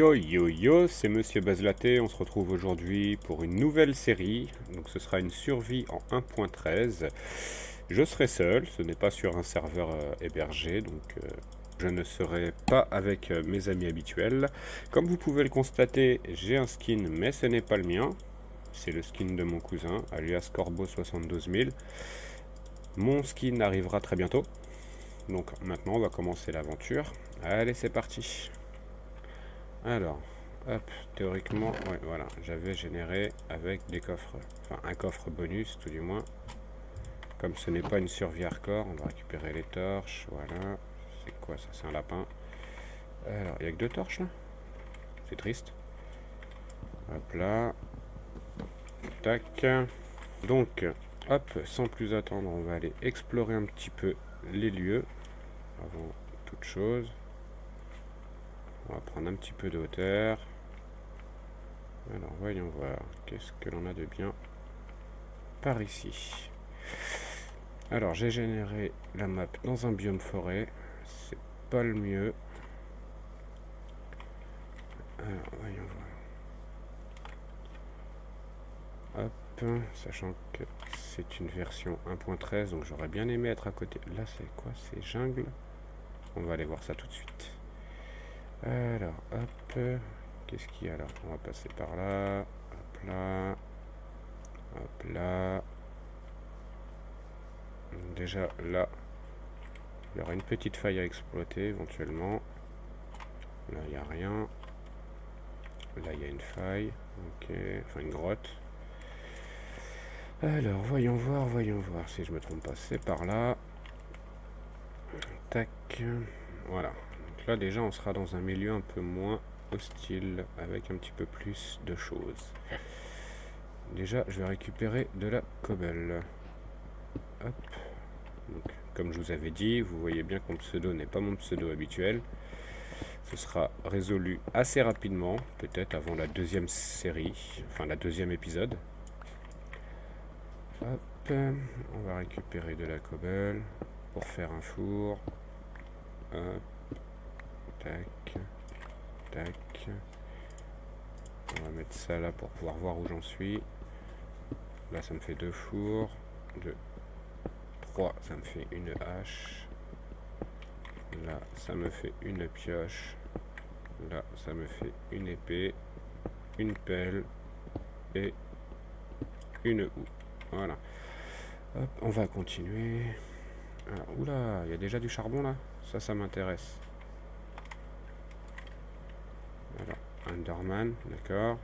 Yo yo yo, c'est Monsieur Bazlaté, on se retrouve aujourd'hui pour une nouvelle série, donc ce sera une survie en 1.13. Je serai seul, ce n'est pas sur un serveur hébergé, donc je ne serai pas avec mes amis habituels. Comme vous pouvez le constater, j'ai un skin mais ce n'est pas le mien, c'est le skin de mon cousin, alias Corbeau 72 000. Mon skin arrivera très bientôt, donc maintenant on va commencer l'aventure. Allez, c'est parti. Alors, hop, théoriquement, ouais, voilà, j'avais généré avec des coffres, enfin un coffre bonus tout du moins. Comme ce n'est pas une survie hardcore, on va récupérer les torches, voilà. C'est quoi ça? C'est un lapin. Alors, il n'y a que 2 torches là? C'est triste. Hop là. Tac. Donc, hop, sans plus attendre, on va aller explorer un petit peu les lieux avant toute chose. On va prendre un petit peu de hauteur. Alors, voyons voir. Qu'est-ce que l'on a de bien par ici? Alors, j'ai généré la map dans un biome forêt. C'est pas le mieux. Alors, voyons voir. Hop, sachant que c'est une version 1.13, donc j'aurais bien aimé être à côté. Là, c'est quoi? C'est jungle. On va aller voir ça tout de suite. Alors, hop. Qu'est-ce qu'il y a là? On va passer par là. Hop là. Hop là. Déjà, là, il y aura une petite faille à exploiter éventuellement. Là, il n'y a rien. Là, il y a une faille. Ok, enfin une grotte. Alors, voyons voir si je me trompe pas. C'est par là. Tac. Voilà. Donc là, déjà, on sera dans un milieu un peu moins hostile, avec un petit peu plus de choses. Déjà, je vais récupérer de la cobble. Hop. Donc, comme je vous avais dit, vous voyez bien que mon pseudo n'est pas mon pseudo habituel. Ce sera résolu assez rapidement, peut-être avant la deuxième série, enfin la deuxième épisode. Hop, on va récupérer de la cobble pour faire un four. Hop, tac, tac. On va mettre ça là pour pouvoir voir où j'en suis. Là, ça me fait 2 fours. 2, 3, ça me fait une hache. Là, ça me fait une pioche. Là, ça me fait une épée, une pelle et une houe. Voilà. Hop, on va continuer. Alors, oula, il y a déjà du charbon là. Ça m'intéresse. Alors, Enderman, d'accord.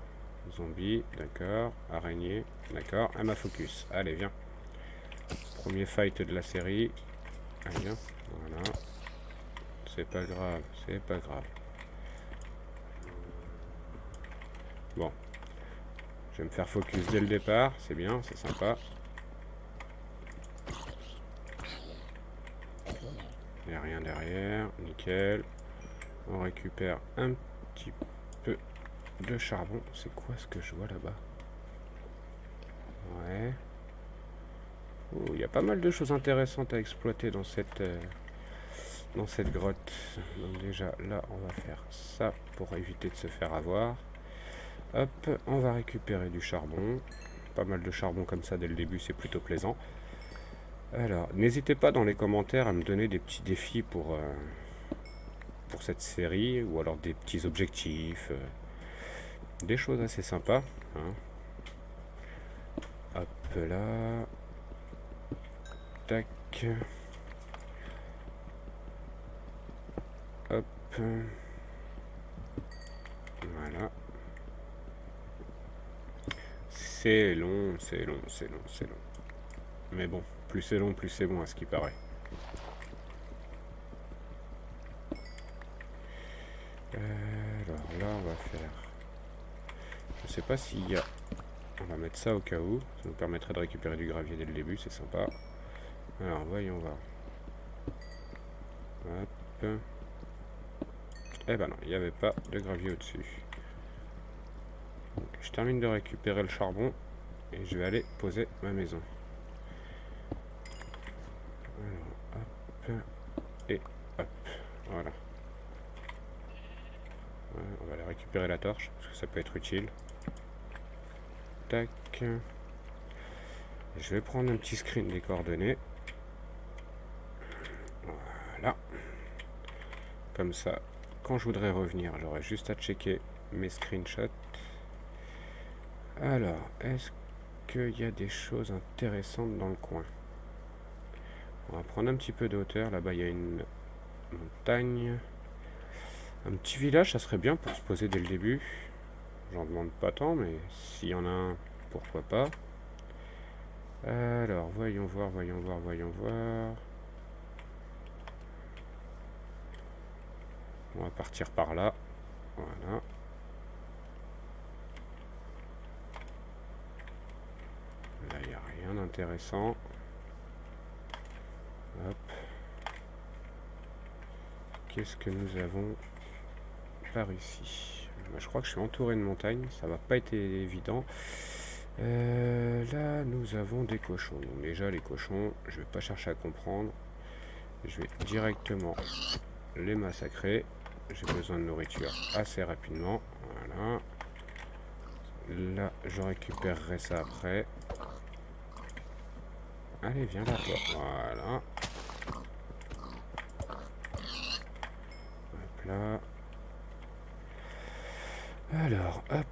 Zombie, d'accord. Araignée, d'accord. Elle m'a focus. Allez, viens. Premier fight de la série. Allez, viens. Voilà. C'est pas grave, c'est pas grave. Bon. Je vais me faire focus dès le départ. C'est bien, c'est sympa. Il n'y a rien derrière. Nickel. On récupère un petit peu de charbon. C'est quoi ce que je vois là-bas? Ouais. Oh, il y a pas mal de choses intéressantes à exploiter dans cette grotte. Donc déjà, là, on va faire ça pour éviter de se faire avoir. Hop, on va récupérer du charbon. Pas mal de charbon comme ça dès le début, c'est plutôt plaisant. Alors, n'hésitez pas dans les commentaires à me donner des petits défis pour cette série, ou alors des petits objectifs, des choses assez sympas. Hein. Hop là. Tac. Hop. Voilà. C'est long, c'est long, c'est long, c'est long. Mais bon, plus c'est long, plus c'est bon à ce qui paraît. Alors là, on va faire... Je sais pas s'il y a... On va mettre ça au cas où. Ça nous permettrait de récupérer du gravier dès le début, c'est sympa. Alors, voyons voir. Hop. Eh ben non, il n'y avait pas de gravier au-dessus. Donc, je termine de récupérer le charbon et je vais aller poser ma maison. Alors, hop. Et hop. Voilà. On va aller récupérer la torche, parce que ça peut être utile. Tac. Je vais prendre un petit screen des coordonnées. Voilà. Comme ça, quand je voudrais revenir, j'aurai juste à checker mes screenshots. Alors, est-ce qu'il y a des choses intéressantes dans le coin? On va prendre un petit peu de hauteur. Là-bas, il y a une montagne. Un petit village, ça serait bien pour se poser dès le début. J'en demande pas tant, mais s'il y en a un, pourquoi pas. Alors, voyons voir. On va partir par là. Voilà. Là, il n'y a rien d'intéressant. Hop. Qu'est-ce que nous avons par ici? Je crois que je suis entouré de montagnes. Ça va pas être évident. Là, nous avons des cochons. Donc déjà, les cochons, je vais pas chercher à comprendre. Je vais directement les massacrer. J'ai besoin de nourriture assez rapidement. Voilà. Là, je récupérerai ça après. Allez, viens là, toi. Voilà. Hop là. Alors, hop.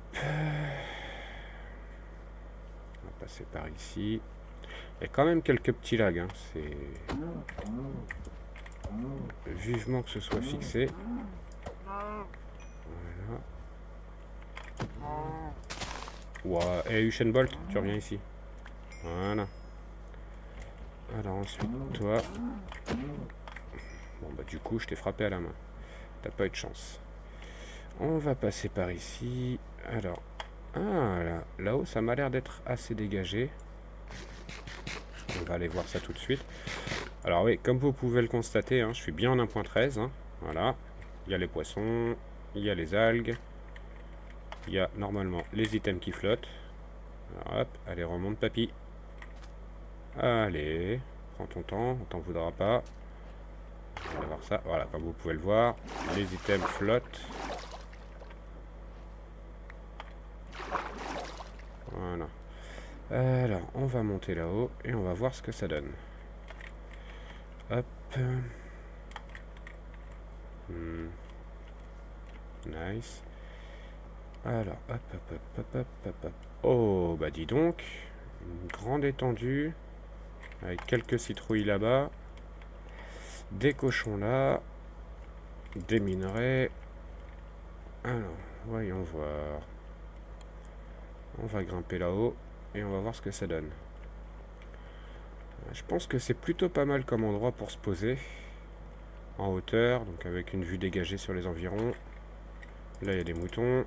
On va passer par ici. Il y a quand même quelques petits lags. Hein. C'est vivement que ce soit fixé. Voilà. Wow. Et Usain Bolt, tu reviens ici. Voilà. Alors ensuite, toi. Bon bah du coup, je t'ai frappé à la main. T'as pas eu de chance. On va passer par ici. Alors, là-haut, ça m'a l'air d'être assez dégagé. On va aller voir ça tout de suite. Alors oui, comme vous pouvez le constater, hein, je suis bien en 1.13. Hein, voilà. Il y a les poissons, il y a les algues. Il y a normalement les items qui flottent. Alors, hop, allez, remonte papy. Allez, prends ton temps, on t'en voudra pas. On va voir ça. Voilà, comme vous pouvez le voir, les items flottent. Voilà. Alors, on va monter là-haut et on va voir ce que ça donne. Hop. Nice. Alors, hop. Oh, bah dis donc. Une grande étendue. Avec quelques citrouilles là-bas. Des cochons là. Des minerais. Alors, voyons voir. On va grimper là-haut. Et on va voir ce que ça donne. Je pense que c'est plutôt pas mal comme endroit pour se poser. En hauteur, donc avec une vue dégagée sur les environs. Là, il y a des moutons.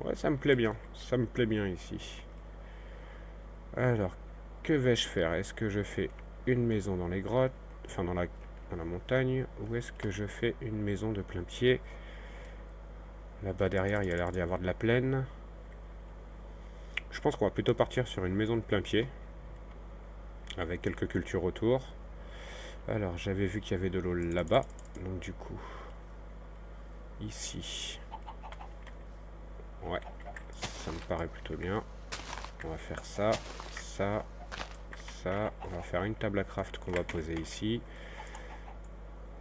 Ouais, ça me plaît bien. Ça me plaît bien ici. Alors, que vais-je faire? Est-ce que je fais une maison dans les grottes, enfin dans la montagne, ou est-ce que je fais une maison de plein pied? Là-bas derrière, il y a l'air d'y avoir de la plaine. Je pense qu'on va plutôt partir sur une maison de plein pied, avec quelques cultures autour. Alors, j'avais vu qu'il y avait de l'eau là-bas, donc du coup, ici, ouais, ça me paraît plutôt bien. On va faire ça, ça. On va faire une table à craft qu'on va poser ici.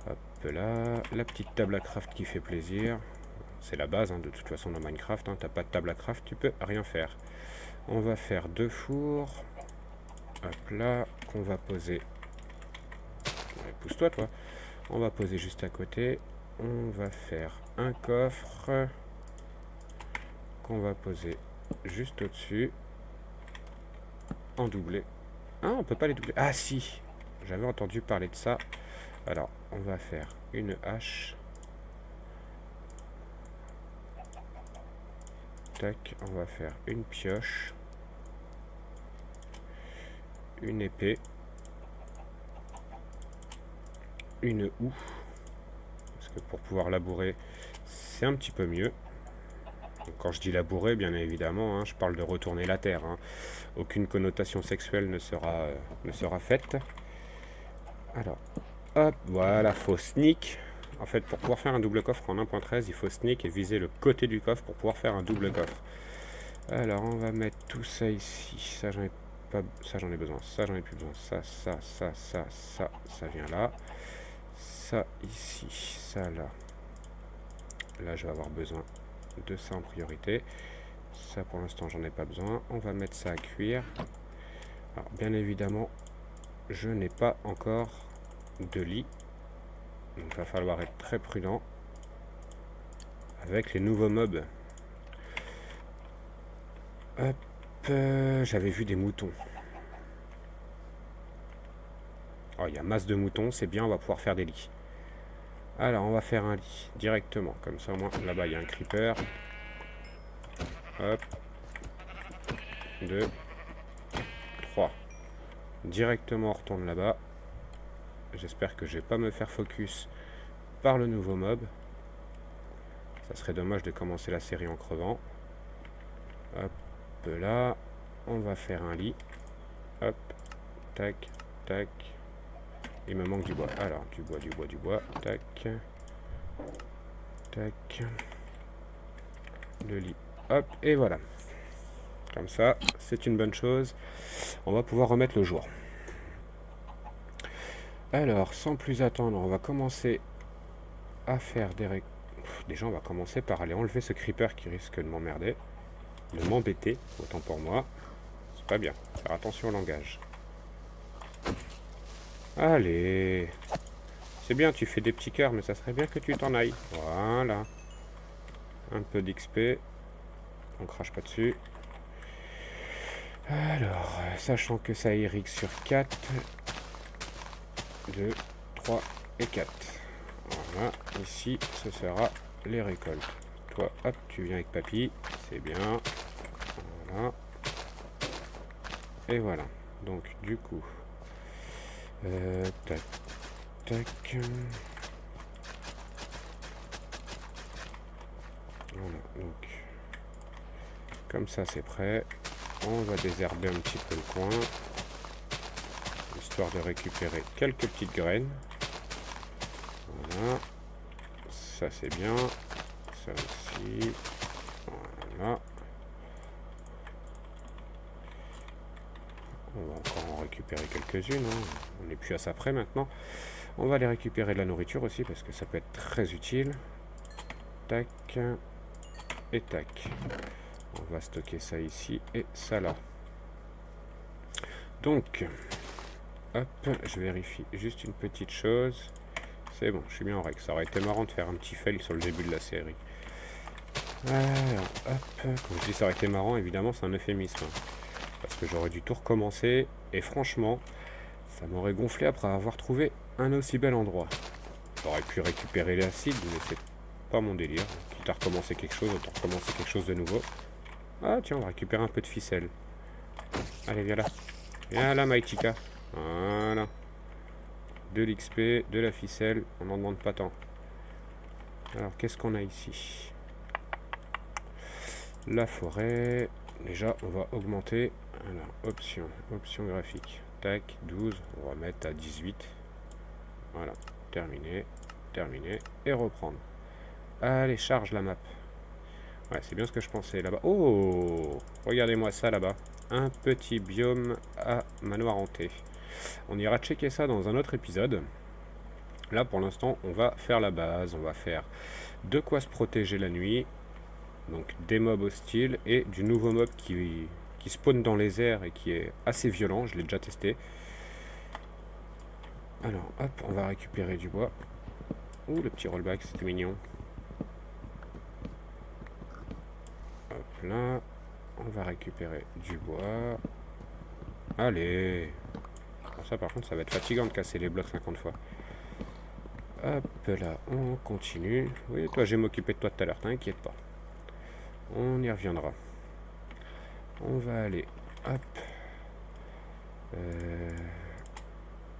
Hop là, la petite table à craft qui fait plaisir. C'est la base, hein, de toute façon dans Minecraft, hein, t'as pas de table à craft, tu peux rien faire. On va faire 2 fours. Hop là, qu'on va poser. Ouais, pousse-toi toi. On va poser juste à côté. On va faire un coffre qu'on va poser juste au-dessus. En doublé. Ah, on peut pas les doubler. Ah si, j'avais entendu parler de ça. Alors, on va faire une hache. Tac, on va faire une pioche. Une épée. Une houe. Parce que pour pouvoir labourer, c'est un petit peu mieux. Donc, quand je dis labourer, bien évidemment, hein, je parle de retourner la terre. Hein. Aucune connotation sexuelle ne sera faite. Alors, hop, voilà, faux sneak. En fait, pour pouvoir faire un double coffre en 1.13, il faut sneak et viser le côté du coffre pour pouvoir faire un double coffre. Alors, on va mettre tout ça ici. Ça, j'en ai pas... Ça, j'en ai besoin. Ça, j'en ai plus besoin. Ça vient là. Ça, ici. Ça, là. Là, je vais avoir besoin de ça en priorité. Ça, pour l'instant, j'en ai pas besoin. On va mettre ça à cuire. Alors, bien évidemment, je n'ai pas encore de lit. Donc, il va falloir être très prudent avec les nouveaux mobs. Hop, j'avais vu des moutons. Oh, il y a masse de moutons, c'est bien, on va pouvoir faire des lits. Alors, on va faire un lit directement. Comme ça, au moins, là-bas, il y a un creeper. Hop. 2, 3. Directement, on retourne là-bas. J'espère que je vais pas me faire focus par le nouveau mob. Ça serait dommage de commencer la série en crevant. Hop là. On va faire un lit. Hop. Tac. Tac. Il me manque du bois. Alors, du bois. Tac. Tac. Le lit. Hop. Et voilà. Comme ça, c'est une bonne chose. On va pouvoir remettre le jour. Alors, sans plus attendre, on va commencer à faire des... Déjà, on va commencer par aller enlever ce creeper qui risque de m'emmerder. De m'embêter, autant pour moi. C'est pas bien. Faire attention au langage. Allez. C'est bien, tu fais des petits cœurs, mais ça serait bien que tu t'en ailles. Voilà. Un peu d'XP. On crache pas dessus. Alors, sachant que ça irrigue sur 4. 2, 3 et 4. Voilà, ici ce sera les récoltes. Toi, hop, tu viens avec papy, c'est bien. Voilà. Et voilà. Donc du coup, tac, tac. Voilà, donc comme ça c'est prêt. On va désherber un petit peu le coin. Histoire de récupérer quelques petites graines. Voilà. Ça c'est bien. Ça aussi. Voilà. On va encore en récupérer quelques-unes. Hein. On n'est plus à ça près maintenant. On va aller récupérer de la nourriture aussi parce que ça peut être très utile. Tac. Et tac. On va stocker ça ici et ça là. Donc... Hop, je vérifie juste une petite chose. C'est bon, je suis bien en règle. Ça aurait été marrant de faire un petit fail sur le début de la série. Alors, hop. Quand je dis ça aurait été marrant, évidemment, c'est un euphémisme. Parce que j'aurais dû tout recommencer. Et franchement, ça m'aurait gonflé après avoir trouvé un aussi bel endroit. J'aurais pu récupérer l'acide, mais c'est pas mon délire. Quitte à recommencer quelque chose, autant recommencer quelque chose de nouveau. Ah tiens, on va récupérer un peu de ficelle. Allez, viens là. Viens là, Maïtika. Voilà. De l'XP, de la ficelle, on n'en demande pas tant. Alors, qu'est-ce qu'on a ici? La forêt. Déjà, on va augmenter. Alors, option graphique. Tac, 12, on va mettre à 18. Voilà, terminé, et reprendre. Allez, charge la map. Ouais, c'est bien ce que je pensais là-bas. Oh, regardez-moi ça là-bas. Un petit biome à manoir hanté. On ira checker ça dans un autre épisode. Là, pour l'instant, on va faire la base. On va faire de quoi se protéger la nuit. Donc, des mobs hostiles et du nouveau mob qui spawn dans les airs et qui est assez violent. Je l'ai déjà testé. Alors, hop, on va récupérer du bois. Ouh, le petit rollback, c'était mignon. Hop là. On va récupérer du bois. Allez. Alors ça, par contre, ça va être fatigant de casser les blocs 50 fois. Hop là, on continue. Oui, toi, je vais m'occuper de toi tout à l'heure, t'inquiète pas. On y reviendra. On va aller, hop,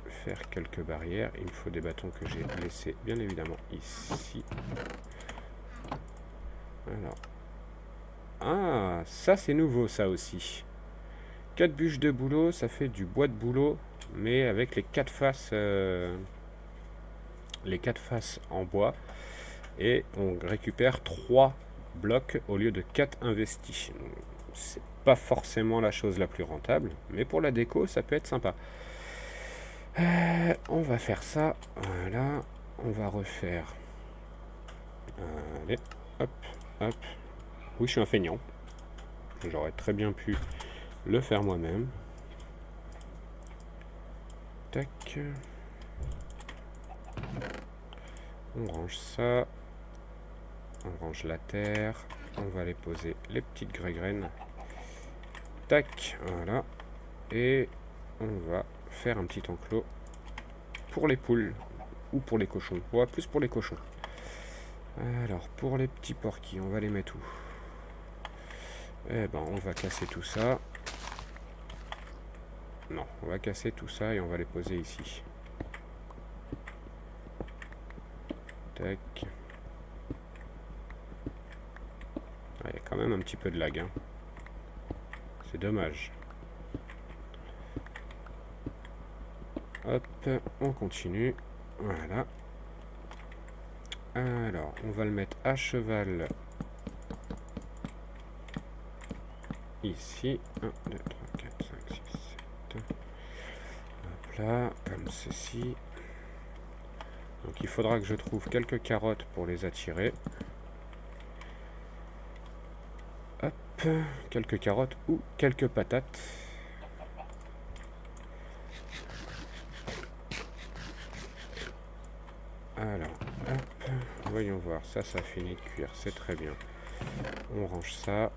faire quelques barrières. Il me faut des bâtons que j'ai laissés, bien évidemment, ici. Alors. Ah, ça c'est nouveau, ça aussi. 4 bûches de bouleau, ça fait du bois de bouleau, mais avec les 4 faces les 4 faces en bois et on récupère 3 blocs au lieu de 4 investis. C'est pas forcément la chose la plus rentable, mais pour la déco, ça peut être sympa. On va faire ça. Voilà. On va refaire. Allez. Hop. Hop. Oui, je suis un feignant. J'aurais très bien pu le faire moi-même. Tac. On range ça. On range la terre. On va aller poser les petites graines. Tac. Voilà. Et on va faire un petit enclos pour les poules ou pour les cochons. Ouais, plus pour les cochons. Alors, pour les petits porquis, on va les mettre où? Eh ben, on va casser tout ça. Non, on va casser tout ça et on va les poser ici. Tac. Ah, il y a quand même un petit peu de lag, hein. C'est dommage. Hop, on continue. Voilà. Alors, on va le mettre à cheval. Ici. 1, 2, 3, 4, 5, 6, 7. Hop là, comme ceci. Donc il faudra que je trouve quelques carottes pour les attirer. Hop, quelques carottes ou quelques patates. Alors, hop, voyons voir, ça a fini de cuire, c'est très bien. On range ça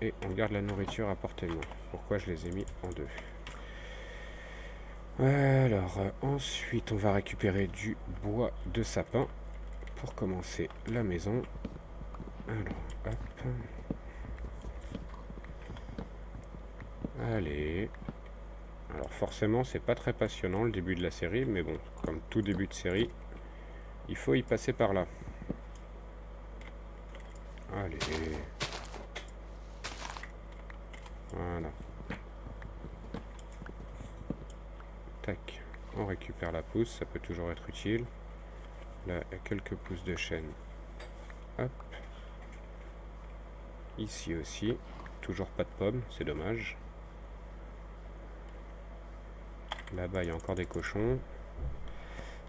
et on garde la nourriture à portée de main. Pourquoi je les ai mis en deux? Alors, ensuite, on va récupérer du bois de sapin pour commencer la maison. Alors, hop. Allez. Alors, forcément, c'est pas très passionnant le début de la série, mais bon, comme tout début de série, il faut y passer par là. Allez. Voilà. Tac. On récupère la pousse, ça peut toujours être utile. Là, il y a quelques pousses de chêne. Hop. Ici aussi. Toujours pas de pommes, c'est dommage. Là-bas, il y a encore des cochons.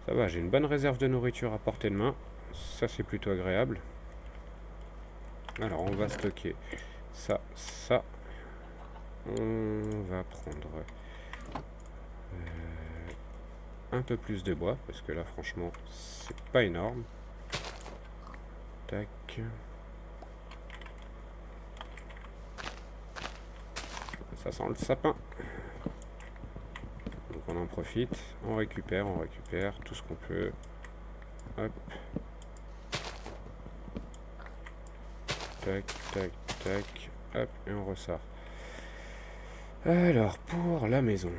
Ça va, j'ai une bonne réserve de nourriture à portée de main. Ça, c'est plutôt agréable. Alors, on va stocker ça, ça. On va prendre un peu plus de bois, parce que là, franchement, c'est pas énorme. Tac. Ça sent le sapin. Donc on en profite, on récupère tout ce qu'on peut. Hop. Tac, tac, tac. Hop, et on ressort. Alors, pour la maison,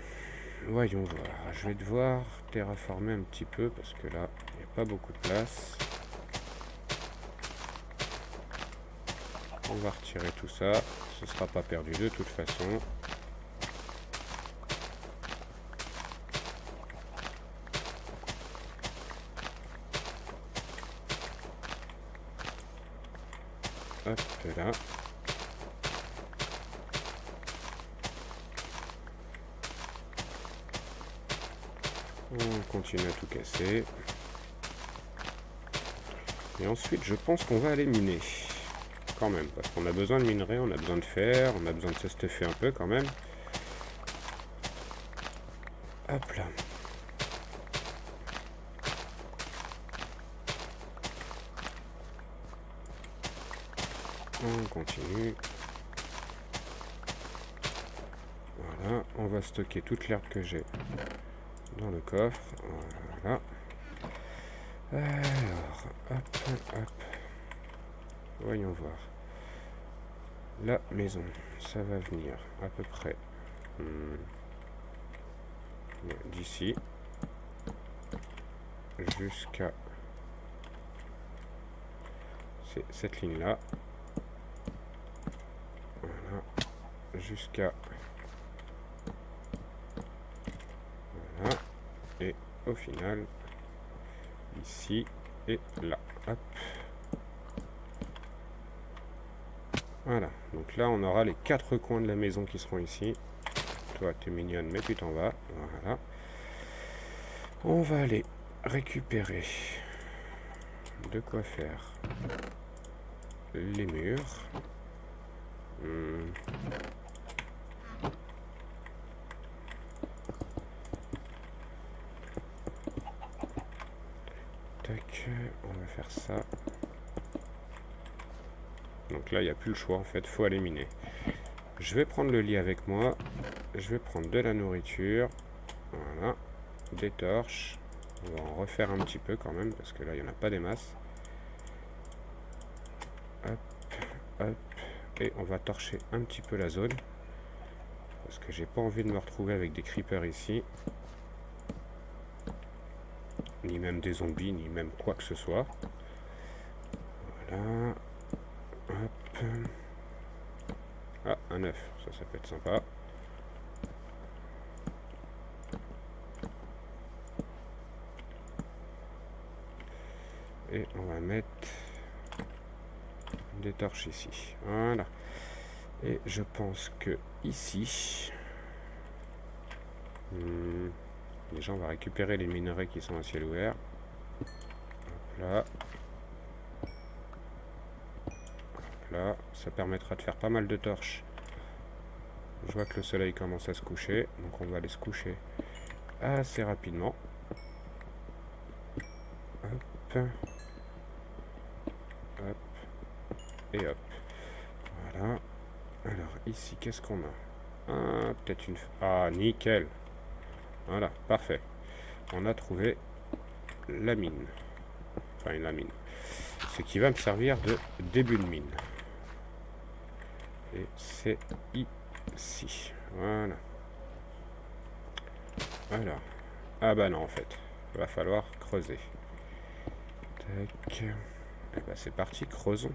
voyons voir. Je vais devoir terraformer un petit peu parce que là, il n'y a pas beaucoup de place. On va retirer tout ça. Ce sera pas perdu de toute façon. Hop là. On continue à tout casser. Et ensuite, je pense qu'on va aller miner. Quand même, parce qu'on a besoin de minerai, on a besoin de fer, on a besoin de se stuffer un peu quand même. Hop là. On continue. Voilà, on va stocker toute l'herbe que j'ai dans le coffre. Voilà. Alors, hop, hop. Voyons voir. La maison, ça va venir à peu près d'ici jusqu'à cette ligne-là. Voilà. Jusqu'à... Voilà. Et au final, ici et là. Hop. Voilà, donc là on aura les 4 coins de la maison qui seront ici. Toi tu es mignonne mais tu t'en vas. Voilà. On va aller récupérer de quoi faire les murs. Tac, on va faire ça. Donc là il n'y a plus le choix en fait, faut aller miner. Je vais prendre le lit avec moi. Je vais prendre de la nourriture. Voilà. Des torches. On va en refaire un petit peu quand même, parce que là, il n'y en a pas des masses. Hop, hop. Et on va torcher un petit peu la zone. Parce que j'ai pas envie de me retrouver avec des creepers ici. Ni même des zombies, ni même quoi que ce soit. Voilà. Hop. Ah, un œuf. Ça peut être sympa. Et on va mettre des torches ici. Voilà. Et je pense que ici, déjà on va récupérer les minerais qui sont à ciel ouvert. Hop là. Hop là. Ça permettra de faire pas mal de torches. Je vois que le soleil commence à se coucher, donc on va aller se coucher assez rapidement. Hop. Hop. Et hop. Voilà. Alors ici, qu'est-ce qu'on a? Ah, peut-être une... Ah, nickel. Voilà, parfait. On a trouvé la mine. Enfin, la mine. Ce qui va me servir de début de mine. Et c'est ici. Voilà. Alors. Ah bah non, en fait. Il va falloir creuser. Tac. Et bah c'est parti, creusons.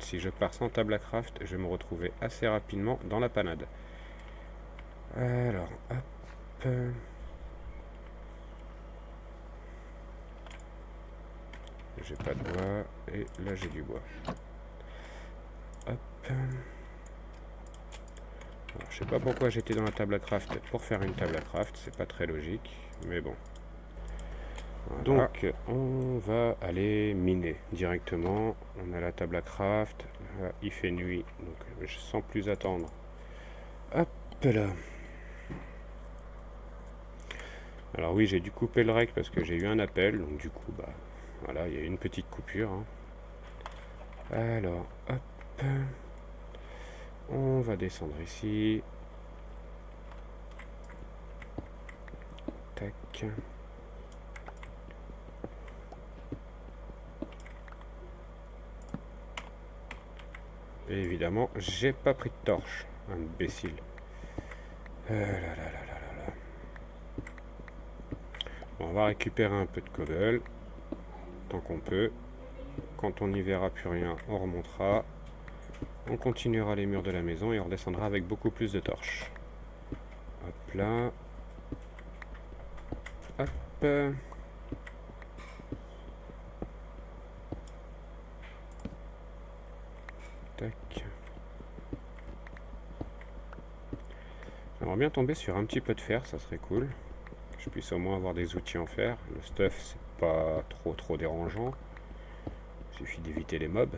Si je pars sans table à craft, je vais me retrouver assez rapidement dans la panade. Alors, hop. J'ai pas de bois, et là j'ai du bois. Hop. Alors, je sais pas pourquoi j'étais dans la table à craft pour faire une table à craft, c'est pas très logique, mais bon. Voilà. Donc on va aller miner directement. On a la table à craft. Là, il fait nuit, donc sans plus attendre. Hop là. Alors oui, j'ai dû couper le rec parce que j'ai eu un appel, donc du coup, bah voilà, il y a une petite coupure. Hein. Alors, hop. On va descendre ici. Tac. Et évidemment, j'ai pas pris de torche. Imbécile. Bon, on va récupérer un peu de cobble. Tant qu'on peut. Quand on n'y verra plus rien, on remontera. On continuera les murs de la maison et on redescendra avec beaucoup plus de torches. Hop là. Hop. Tac. J'aimerais bien tomber sur un petit peu de fer, ça serait cool. Que je puisse au moins avoir des outils en fer. Le stuff, c'est pas trop dérangeant. Il suffit d'éviter les mobs.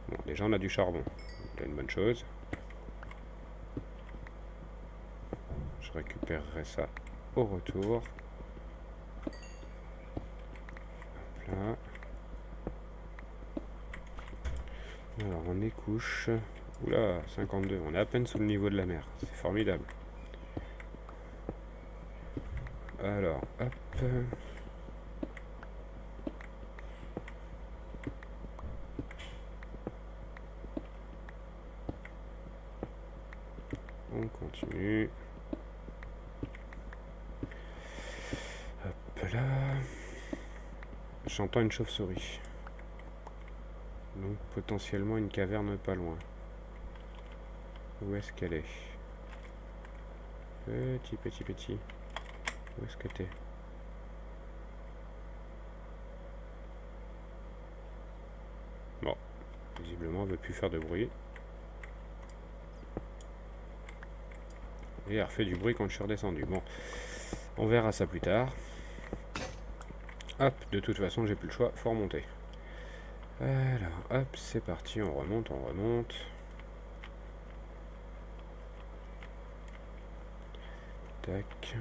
Bon, déjà on a du charbon. C'est une bonne chose. Je récupérerai ça au retour. Hop là. Alors on est couche. Oula, 52. On est à peine sous le niveau de la mer. C'est formidable. Alors, hop. On continue. Hop là. J'entends une chauve-souris. Donc potentiellement une caverne pas loin. Où est-ce qu'elle est? Petit. Où est-ce que t'es? Bon, visiblement elle veut plus faire de bruit. Et elle refait du bruit quand je suis redescendu. Bon, on verra ça plus tard. Hop, de toute façon j'ai plus le choix, faut remonter. Alors, hop, c'est parti, on remonte, on remonte. Tac.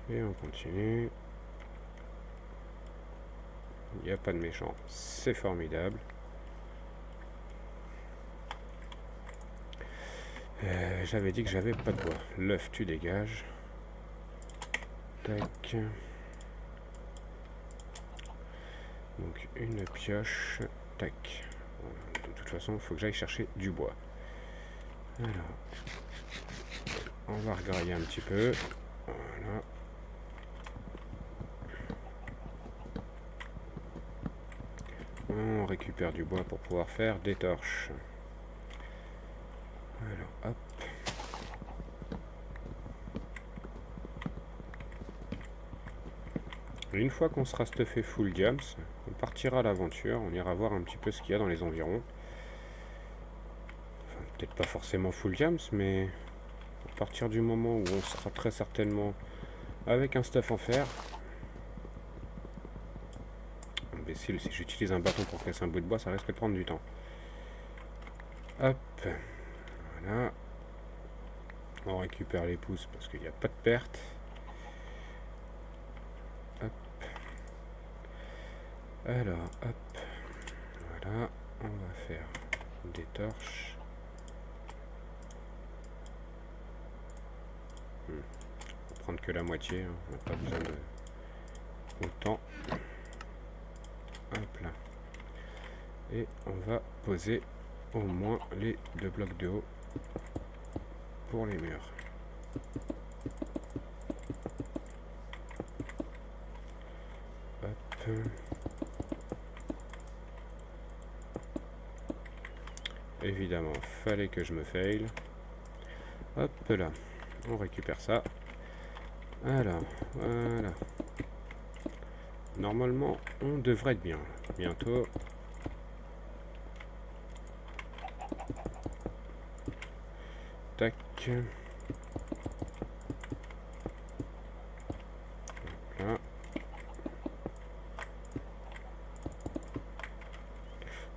Et on continue. Il n'y a pas de méchant, c'est formidable. J'avais dit que j'avais pas de bois. L'œuf, tu dégages. Tac. Donc une pioche. Tac. Voilà. De toute façon, il faut que j'aille chercher du bois. Alors, on va regrailler un petit peu. Voilà. On récupère du bois pour pouvoir faire des torches. Alors, hop. Une fois qu'on sera stuffé full diams, on partira à l'aventure, on ira voir un petit peu ce qu'il y a dans les environs. Enfin, peut-être pas forcément full diams, mais à partir du moment où on sera très certainement avec un stuff en fer. Imbécile, si j'utilise un bâton pour casser un bout de bois, ça risque de prendre du temps. Hop, voilà. On récupère les pouces parce qu'il n'y a pas de perte. Hop. Alors, hop. Voilà, on va faire des torches. On va prendre que la moitié, hein. On n'a pas besoin de autant. Hop là. Et on va poser au moins les 2 blocs de haut pour les murs. Hop. Évidemment, fallait que je me fail. Hop là, on récupère ça. Alors, voilà. Normalement, on devrait être bien. Bientôt. Tac. Là.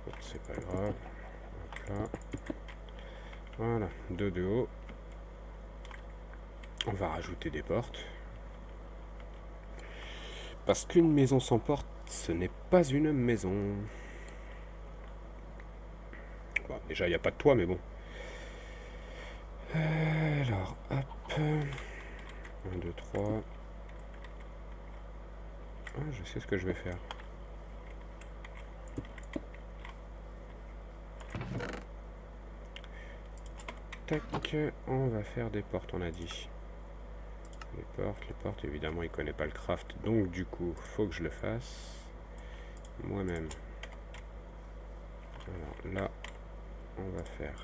Bon, c'est pas grave. Hop là. Voilà, 2 de haut. On va rajouter des portes. Parce qu'une maison sans porte, ce n'est pas une maison. Bon, déjà, il n'y a pas de toit, mais bon. Alors, hop. 1, 2, 3. Ah, je sais ce que je vais faire. Tac, on va faire des portes, on a dit. Les portes, évidemment, il connaît pas le craft, donc du coup, faut que je le fasse moi-même. Alors là, on va faire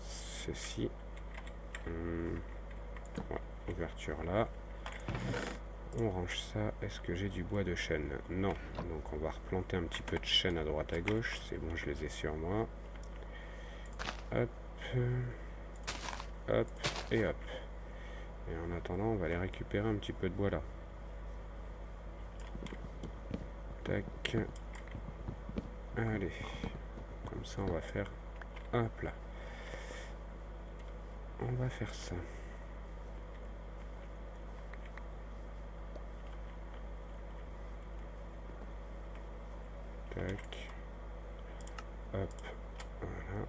ceci. Ouais, ouverture là. On range ça. Est-ce que j'ai du bois de chêne? Non. Donc on va replanter un petit peu de chêne à droite à gauche. C'est bon, je les ai sur moi. Hop. Hop. Et hop. Et en attendant, on va aller récupérer un petit peu de bois là. Tac. Allez. Comme ça, on va faire... Hop là. On va faire ça. Tac. Hop. Voilà.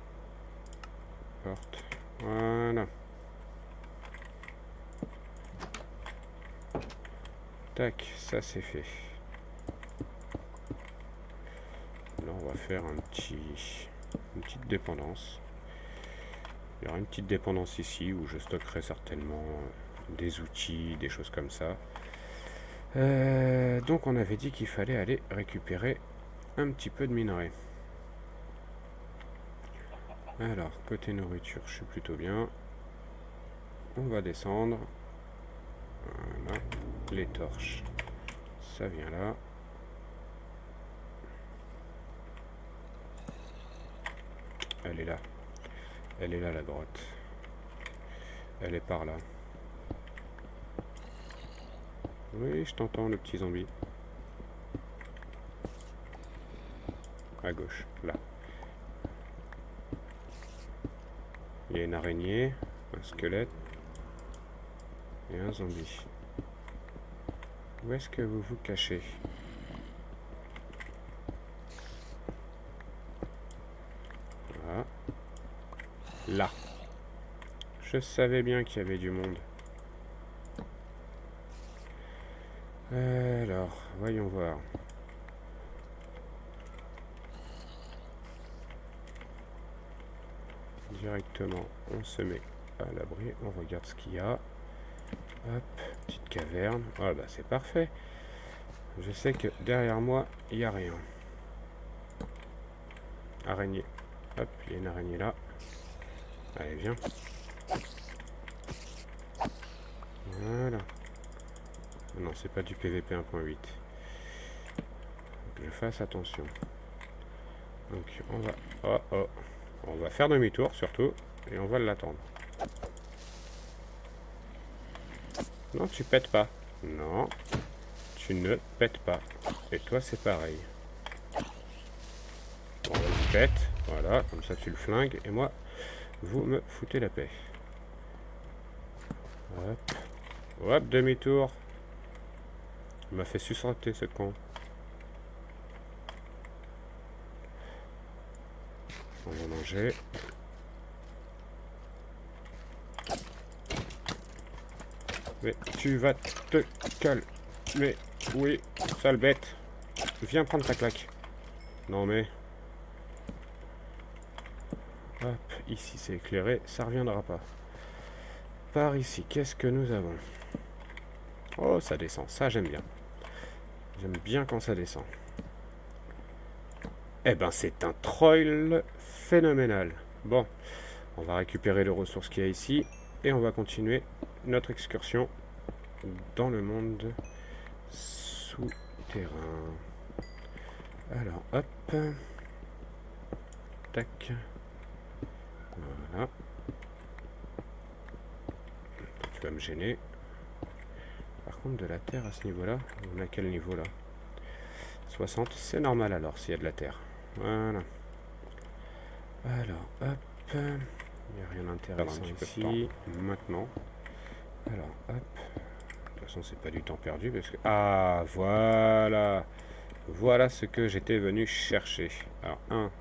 Porte. Voilà. Tac, ça c'est fait. Là on va faire une petite dépendance. Il y aura une petite dépendance ici où je stockerai certainement des outils, des choses comme ça. Donc on avait dit qu'il fallait aller récupérer un petit peu de minerai. Alors, côté nourriture, je suis plutôt bien. On va descendre. Voilà. Les torches, ça vient là. Elle est là. Elle est là, la grotte. Elle est par là. Oui, je t'entends, le petit zombie. À gauche, là. Il y a une araignée, un squelette et un zombie. Où est-ce que vous vous cachez? Voilà. Là. Je savais bien qu'il y avait du monde. Alors, voyons voir. Directement, on se met à l'abri, on regarde ce qu'il y a. Hop, petite caverne. Ah bah c'est parfait. Je sais que derrière moi, il n'y a rien. Araignée. Hop, il y a une araignée là. Allez, viens. Voilà. Non, c'est pas du PVP 1.8. Que je fasse attention. Donc on va... Oh oh. On va faire demi-tour surtout. Et on va l'attendre. Non, tu pètes pas. Non. Tu ne pètes pas. Et toi, c'est pareil. Bon, vas-y, pète. Voilà, comme ça tu le flingues. Et moi, vous me foutez la paix. Hop. Hop, demi-tour. Il m'a fait sursauter ce con. On va manger. Mais tu vas te calmer. Oui, sale bête. Viens prendre ta claque. Non mais... Hop, ici c'est éclairé, ça reviendra pas. Par ici, qu'est-ce que nous avons? Oh, ça descend, ça j'aime bien. J'aime bien quand ça descend. Eh ben, c'est un troll phénoménal. Bon, on va récupérer les ressources qu'il y a ici et on va continuer notre excursion dans le monde souterrain. Alors, hop. Tac. Voilà. Tu vas me gêner. Par contre, de la terre à ce niveau-là, on a quel niveau là? 60, c'est normal alors s'il y a de la terre. Voilà. Alors, hop. Il n'y a rien d'intéressant ici. Maintenant. Alors, hop. De toute façon, c'est pas du temps perdu parce que... Ah, voilà. Voilà ce que j'étais venu chercher. Alors, 1,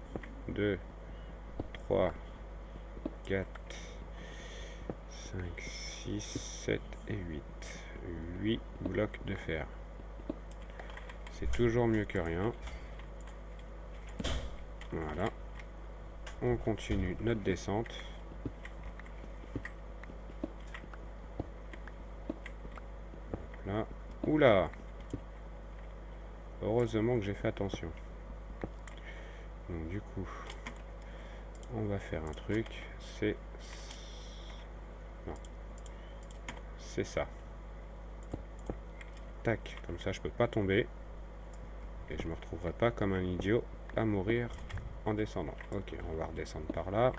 2, 3, 4, 5, 6, 7 et 8. 8 blocs de fer. C'est toujours mieux que rien. Voilà. On continue notre descente. Là. Oula! Heureusement que j'ai fait attention. Donc du coup, on va faire un truc. C'est... Non. C'est ça. Tac. Comme ça, je peux pas tomber. Et je me retrouverai pas comme un idiot à mourir en descendant. Ok, on va redescendre par là.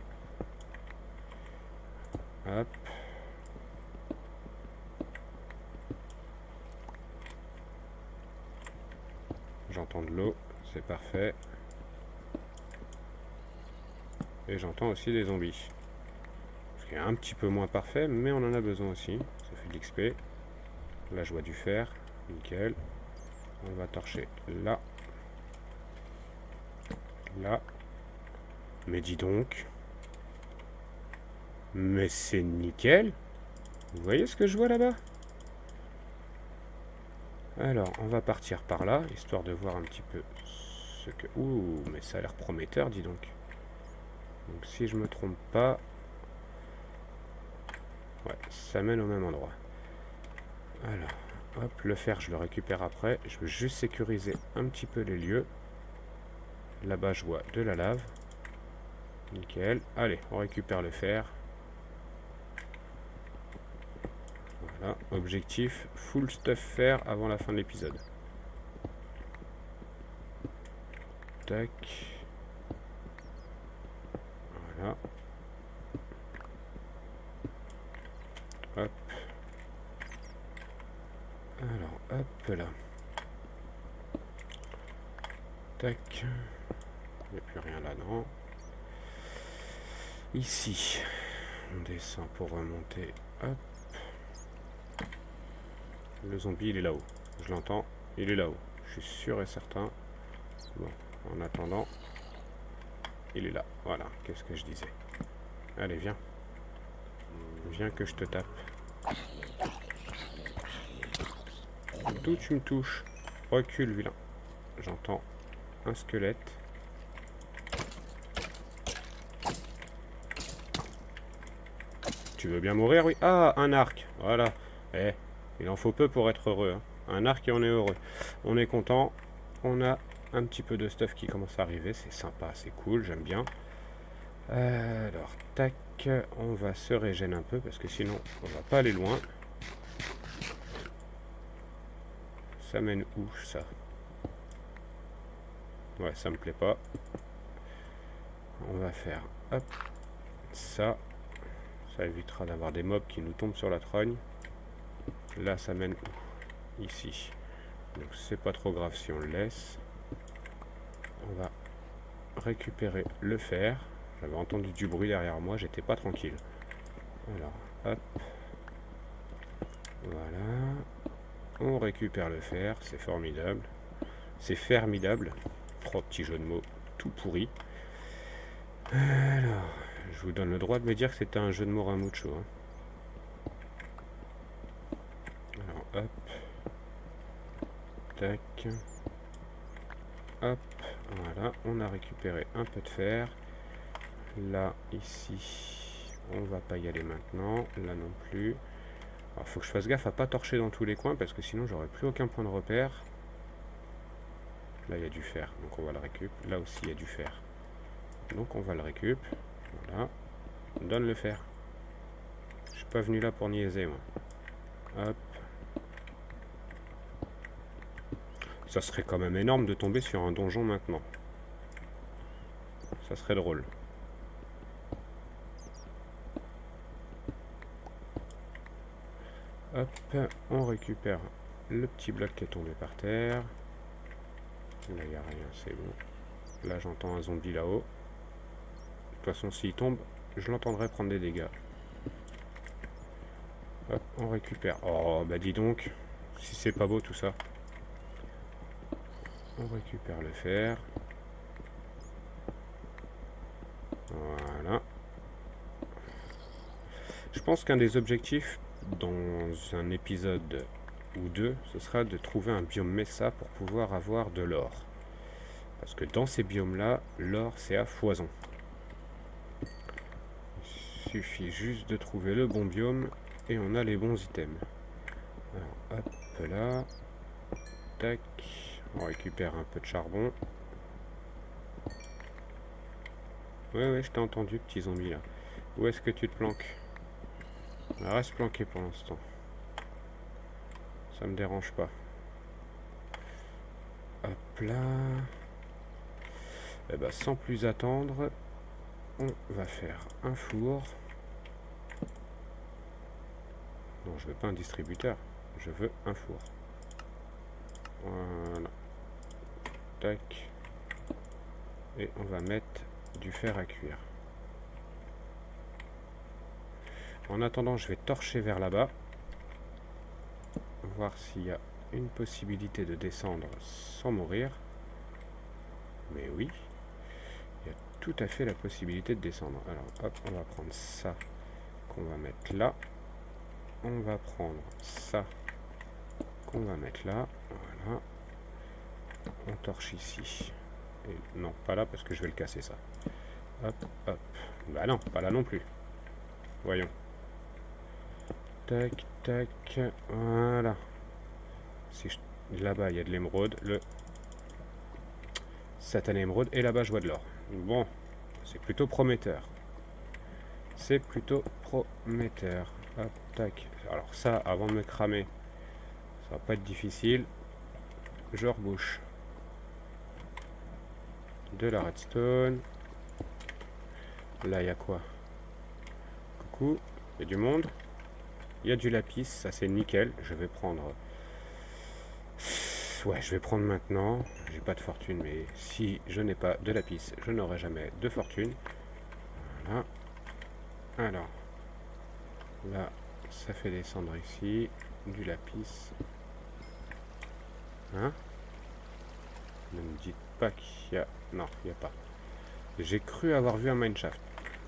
Hop. J'entends de l'eau, c'est parfait. Et j'entends aussi des zombies. Ce qui est un petit peu moins parfait, mais on en a besoin aussi. Ça fait de l'XP. Là, je vois du fer. Nickel. On va torcher là. Là. Mais dis donc. Mais c'est nickel. Vous voyez ce que je vois là-bas? Alors, on va partir par là, histoire de voir un petit peu ce que... Ouh, mais ça a l'air prometteur, dis donc. Donc si je me trompe pas... Ouais, ça mène au même endroit. Alors, hop, le fer, je le récupère après. Je veux juste sécuriser un petit peu les lieux. Là-bas, je vois de la lave. Nickel. Allez, on récupère le fer. Voilà, objectif full stuff fer avant la fin de l'épisode. Tac. Voilà. Hop. Alors, hop là. Tac. Il n'y a plus rien là, non. Ici. On descend pour remonter. Hop. Le zombie, il est là-haut. Je l'entends. Il est là-haut. Je suis sûr et certain. Bon, en attendant, il est là. Voilà, qu'est-ce que je disais. Allez, viens. Viens que je te tape. D'où tu me touches? Recule, vilain. J'entends un squelette. Tu veux bien mourir, oui? Ah, un arc. Voilà. Eh, il en faut peu pour être heureux. Hein. Un arc et on est heureux. On est content. On a un petit peu de stuff qui commence à arriver. C'est sympa, c'est cool, j'aime bien. Alors, tac. On va se régénérer un peu parce que sinon, on va pas aller loin. Ça mène où, ça? Ouais, ça me plaît pas. On va faire, hop, ça. Ça évitera d'avoir des mobs qui nous tombent sur la trogne. Là, ça mène où? Ici. Donc, c'est pas trop grave si on le laisse. On va récupérer le fer. J'avais entendu du bruit derrière moi, j'étais pas tranquille. Alors, hop. Voilà. On récupère le fer, c'est formidable. C'est fermidable. Oh, petit jeu de mots tout pourri. Alors, je vous donne le droit de me dire que c'était un jeu de mots Ramucho. Hein. Alors, hop. Tac. Hop. Voilà, on a récupéré un peu de fer. Là, ici, on va pas y aller maintenant. Là non plus. Alors, faut que je fasse gaffe à pas torcher dans tous les coins parce que sinon, j'aurai plus aucun point de repère. Là, il y a du fer, donc on va le récup. Là aussi, il y a du fer. Donc, on va le récup. Voilà. On donne le fer. Je suis pas venu là pour niaiser, moi. Hop. Ça serait quand même énorme de tomber sur un donjon maintenant. Ça serait drôle. Hop, on récupère le petit bloc qui est tombé par terre. Là, il n'y a rien, c'est bon. Là, j'entends un zombie là-haut. De toute façon, s'il tombe, je l'entendrai prendre des dégâts. Hop, on récupère. Oh, bah dis donc, si c'est pas beau tout ça. On récupère le fer. Voilà. Je pense qu'un des objectifs dans un épisode ou deux, ce sera de trouver un biome Mesa pour pouvoir avoir de l'or. Parce que dans ces biomes-là, l'or c'est à foison. Il suffit juste de trouver le bon biome et on a les bons items. Alors hop là. Tac. On récupère un peu de charbon. Ouais, je t'ai entendu, petit zombie là. Où est-ce que tu te planques? Reste planqué pour l'instant. Ça me dérange pas. Hop là. Et bah sans plus attendre, on va faire un four. Non, je veux pas un distributeur, je veux un four. Voilà. Tac. Et on va mettre du fer à cuire. En attendant, je vais torcher vers là-bas. Voir s'il y a une possibilité de descendre sans mourir. Mais oui, il y a tout à fait la possibilité de descendre. Alors hop, on va prendre ça qu'on va mettre là. On va prendre ça qu'on va mettre là. Voilà. On torche ici. Et non, pas là parce que je vais le casser ça. Hop, hop. Bah non, pas là non plus. Voyons. Tac, tac. Voilà. Si je... Là-bas, il y a de l'émeraude. Le satané émeraude. Et là-bas, je vois de l'or. Bon. C'est plutôt prometteur. C'est plutôt prometteur. Hop, tac. Alors ça, avant de me cramer, ça va pas être difficile. Je rebouche de la redstone. Là, il y a quoi? Coucou, il y a du monde. Il y a du lapis, ça c'est nickel. Je vais prendre... Ouais, je vais prendre maintenant. J'ai pas de fortune, mais si je n'ai pas de lapis, je n'aurai jamais de fortune. Voilà. Alors, là, ça fait descendre ici du lapis. Hein? Ne me dites pas qu'il y a... Non, il n'y a pas. J'ai cru avoir vu un mineshaft.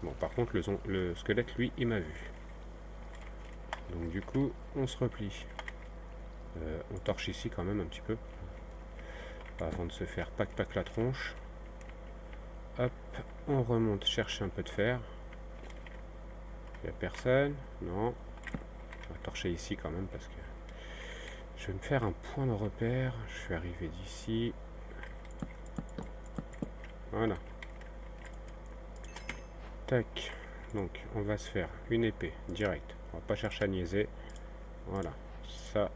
Bon, par contre, le squelette, lui, il m'a vu. Donc, du coup, on se replie. On torche ici quand même un petit peu. Avant de se faire pac-pac la tronche. Hop, on remonte chercher un peu de fer. Il n'y a personne. Non. On va torcher ici quand même parce que... Je vais me faire un point de repère. Je suis arrivé d'ici. Voilà. Tac. Donc, on va se faire une épée direct. On va pas chercher à niaiser. Voilà. Ça.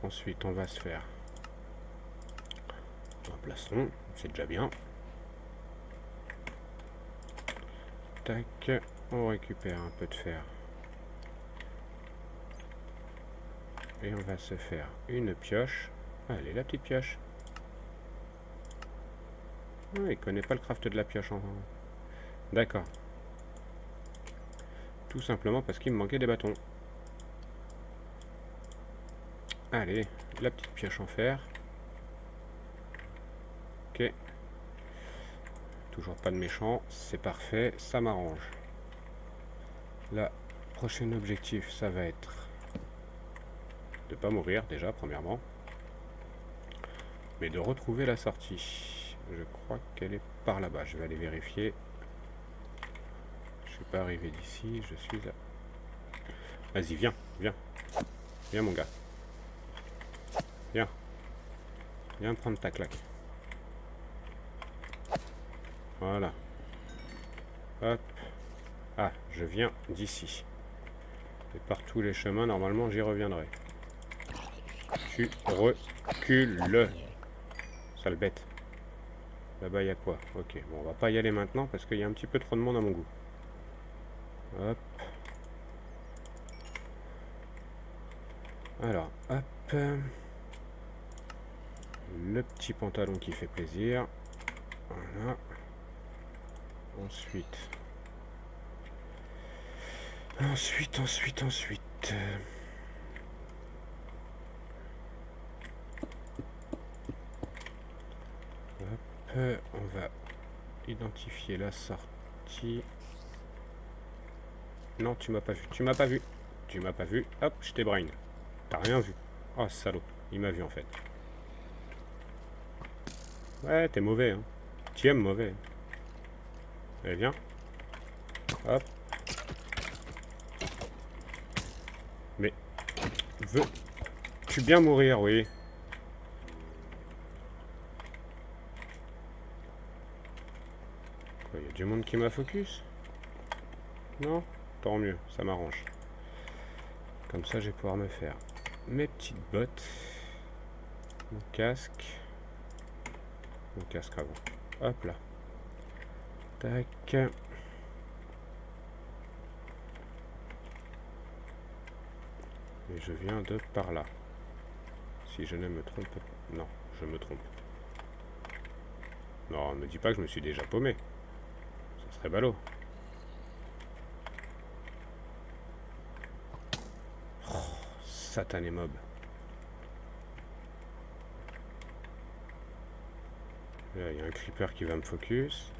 Ensuite, on va se faire un plastron. C'est déjà bien. Tac. On récupère un peu de fer. Et on va se faire une pioche. Allez, la petite pioche. Ah, il connaît pas le craft de la pioche en... D'accord. Tout simplement parce qu'il me manquait des bâtons. Allez, la petite pioche en fer. Ok. Toujours pas de méchant, c'est parfait, ça m'arrange. Là, prochain objectif, ça va être de pas mourir déjà, premièrement. Mais de retrouver la sortie. Je crois qu'elle est par là-bas, je vais aller vérifier. Je suis pas arrivé d'ici, je suis là. Vas-y, viens, viens. Viens mon gars. Viens. Viens prendre ta claque. Voilà. Hop. Ah, je viens d'ici. Et par tous les chemins, normalement, j'y reviendrai. Tu recules. Sale bête. Là-bas, il y a quoi? Ok, bon, on va pas y aller maintenant parce qu'il y a un petit peu trop de monde à mon goût. Hop. Alors, hop. Le petit pantalon qui fait plaisir. Voilà. Ensuite. Ensuite. Hop. On va identifier la sortie. Non, tu m'as pas vu. Tu m'as pas vu. Tu m'as pas vu. Hop, je t'ai brain. T'as rien vu. Oh, salaud. Il m'a vu en fait. Ouais, t'es mauvais, hein. Tu aimes mauvais. Allez, viens. Hop. Mais... veux-tu bien mourir, oui. Il y a du monde qui m'a focus? Non? Tant mieux, ça m'arrange. Comme ça, je vais pouvoir me faire mes petites bottes. Mon casque. Mon casque avant. Hop là. Tac. Et je viens de par là. Si je ne me trompe pas. Non, je me trompe. Non, ne me dis pas que je me suis déjà paumé. Ça serait ballot. Oh, satané mob. Là, il y a un creeper qui va me focus.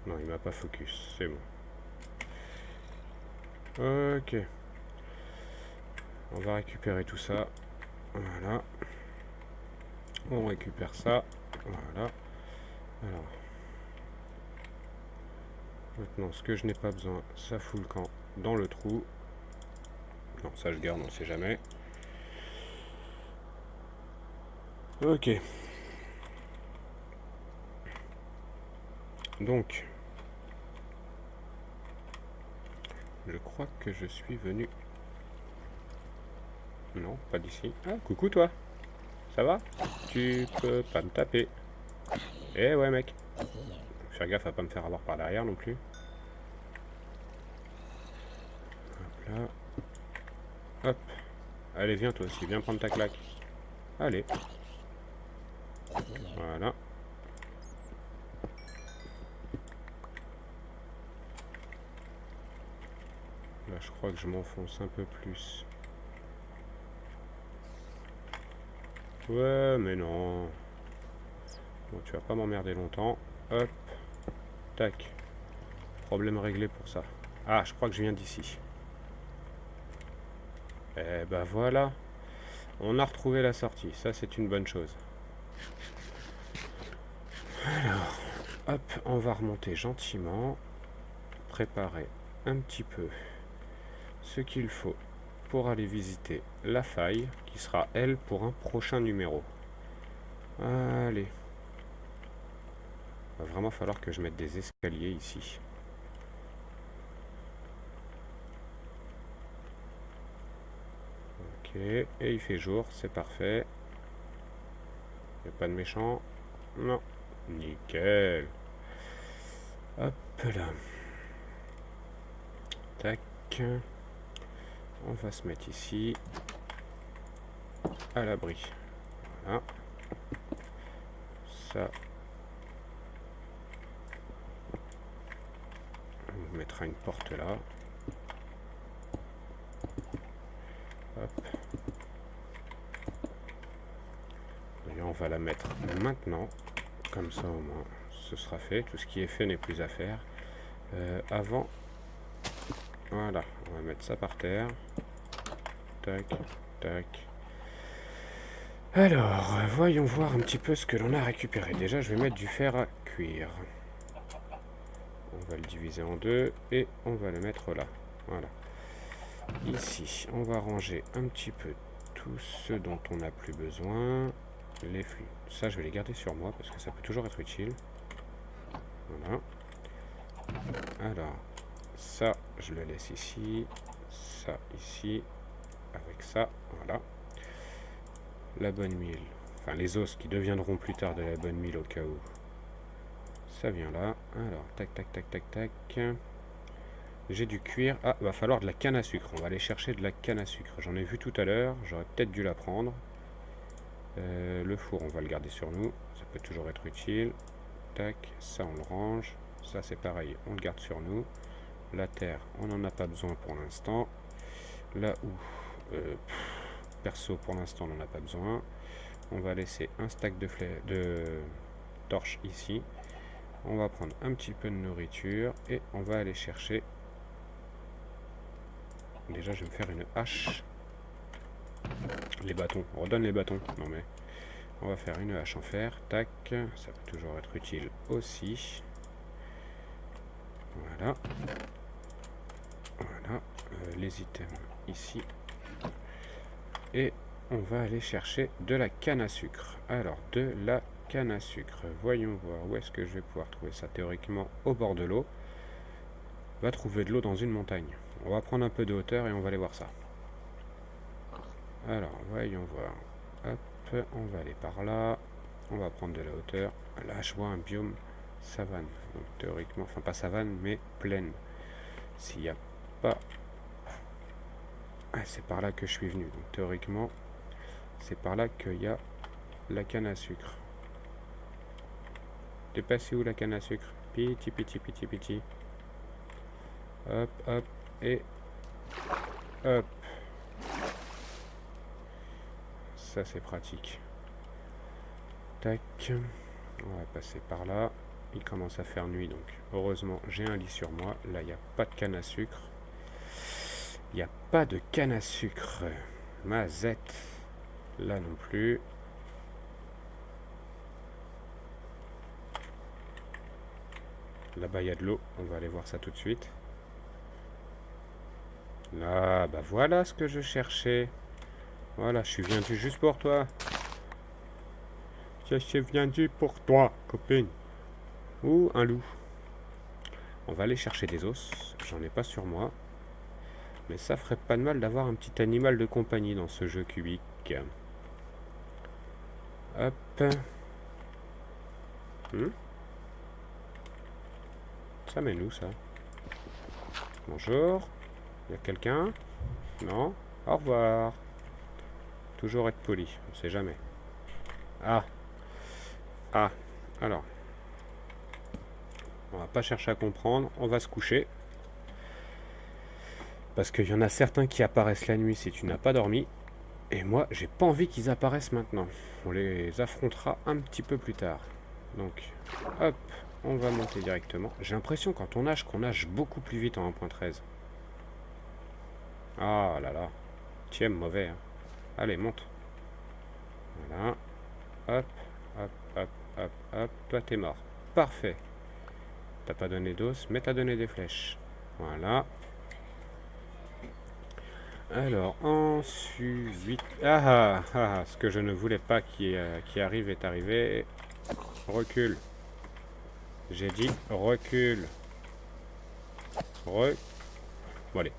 Non, il m'a pas focus, c'est bon. Ok. On va récupérer tout ça. Voilà. On récupère ça. Voilà. Alors. Maintenant, ce que je n'ai pas besoin, ça fout le camp. dans le trou. Non, ça je garde, on sait jamais. Ok. Donc, je crois que je suis venu... Non, pas d'ici. Ah, coucou toi. Ça va? Tu peux pas me taper. Eh ouais mec. Faire gaffe à pas me faire avoir par derrière non plus. Hop là. Hop. Allez, viens toi aussi, viens prendre ta claque. Allez. Voilà. Là, je crois que je m'enfonce un peu plus. Ouais, mais non. Bon, tu vas pas m'emmerder longtemps. Hop. Tac. Problème réglé pour ça. Ah, je crois que je viens d'ici. Eh ben voilà. On a retrouvé la sortie. Ça, c'est une bonne chose. Alors, hop, on va remonter gentiment. Préparer un petit peu ce qu'il faut pour aller visiter la faille, qui sera, elle, pour un prochain numéro. Allez. Il va vraiment falloir que je mette des escaliers ici. Ok, et il fait jour, c'est parfait. Il n'y a pas de méchant. Non. Nickel. Hop là. Tac. On va se mettre ici. À l'abri. Voilà. Ça. On mettra une porte là. Hop. Et on va la mettre maintenant. Comme ça au moins ce sera fait. Tout ce qui est fait n'est plus à faire. Avant. Voilà. On va mettre ça par terre. Tac. Tac. Alors, voyons voir un petit peu ce que l'on a récupéré. Déjà, je vais mettre du fer à cuire. On va le diviser en deux et on va le mettre là. Voilà. Ici, on va ranger un petit peu tout ce dont on n'a plus besoin. Les flux. Ça, je vais les garder sur moi parce que ça peut toujours être utile. Voilà. Alors, ça, je le laisse ici. Ça, ici. Avec ça, voilà. La bonne mille. Enfin, les os qui deviendront plus tard de la bonne mille au cas où. Ça vient là. Alors, tac, tac, tac, tac, tac. J'ai du cuir. Ah, va falloir de la canne à sucre. On va aller chercher de la canne à sucre. J'en ai vu tout à l'heure. J'aurais peut-être dû la prendre. Le four, on va le garder sur nous. Ça peut toujours être utile. Tac, ça on le range. Ça c'est pareil, on le garde sur nous. La terre, on n'en a pas besoin pour l'instant. Là où, perso, pour l'instant, on n'en a pas besoin. On va laisser un stack de torches ici. On va prendre un petit peu de nourriture et on va aller chercher. Déjà, je vais me faire une hache. Les bâtons, on redonne les bâtons. Non mais, on va faire une hache en fer. Tac, ça peut toujours être utile aussi. Voilà. Voilà. Les items ici. Et on va aller chercher de la canne à sucre. Alors, de la canne à sucre. Voyons voir où est-ce que je vais pouvoir trouver ça. Théoriquement, au bord de l'eau. On va trouver de l'eau dans une montagne. On va prendre un peu de hauteur et on va aller voir ça. Alors, voyons voir. Hop, on va aller par là. On va prendre de la hauteur. Là, je vois un biome savane. Donc, théoriquement, enfin pas savane, mais plaine. S'il n'y a pas... Ah, c'est par là que je suis venu. Donc, théoriquement, c'est par là qu'il y a la canne à sucre. T'es passé où la canne à sucre? Piti, piti, piti, piti. Hop, hop, et... Hop. Ça, c'est pratique. Tac. On va passer par là. Il commence à faire nuit, donc heureusement, j'ai un lit sur moi. Là, il n'y a pas de canne à sucre. Il n'y a pas de canne à sucre. Mazette. Là non plus. Là-bas, il y a de l'eau. On va aller voir ça tout de suite. Là, bah voilà ce que je cherchais. Voilà, je suis venu juste pour toi. Je suis venu pour toi, copine. Ou un loup. On va aller chercher des os. J'en ai pas sur moi. Mais ça ferait pas de mal d'avoir un petit animal de compagnie dans ce jeu cubique. Hop. Ça mène où ça? Bonjour. Y a quelqu'un? Non? Au revoir. Toujours être poli, on sait jamais. Ah. Ah. Alors. On va pas chercher à comprendre, on va se coucher. Parce qu'il y en a certains qui apparaissent la nuit si tu n'as pas dormi. Et moi, j'ai pas envie qu'ils apparaissent maintenant. On les affrontera un petit peu plus tard. Donc, hop, on va monter directement. J'ai l'impression quand on nage qu'on nage beaucoup plus vite en 1.13. Ah là là. Tu aimes mauvais. Hein. Allez, monte. Voilà. Hop, hop, hop, hop, hop. Toi, t'es mort. Parfait. T'as pas donné d'os, mais t'as donné des flèches. Voilà. Alors, ensuite... Ah, ah, ah, ce que je ne voulais pas qui arrive est arrivé. Recule. J'ai dit recule. Bon, allez.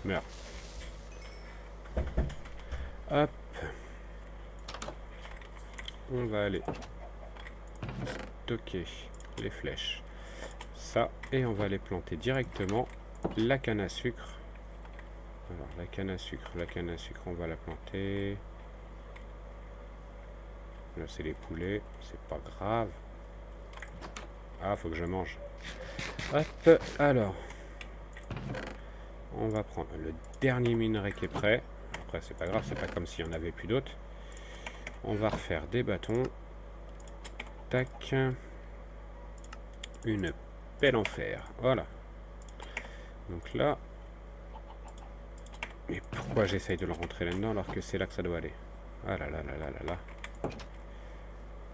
Meurs. Hop. On va aller stocker les flèches. Ça. Et on va aller planter directement la canne à sucre. Alors, la canne à sucre, on va la planter. Là, c'est les poulets. C'est pas grave. Ah, faut que je mange. Hop, alors. On va prendre le dernier minerai qui est prêt. Après, c'est pas grave, c'est pas comme s'il y en avait plus d'autres. On va refaire des bâtons. Tac. Une pelle en fer. Voilà. Donc là... Mais pourquoi j'essaye de le rentrer là-dedans alors que c'est là que ça doit aller? Ah là là là là là là.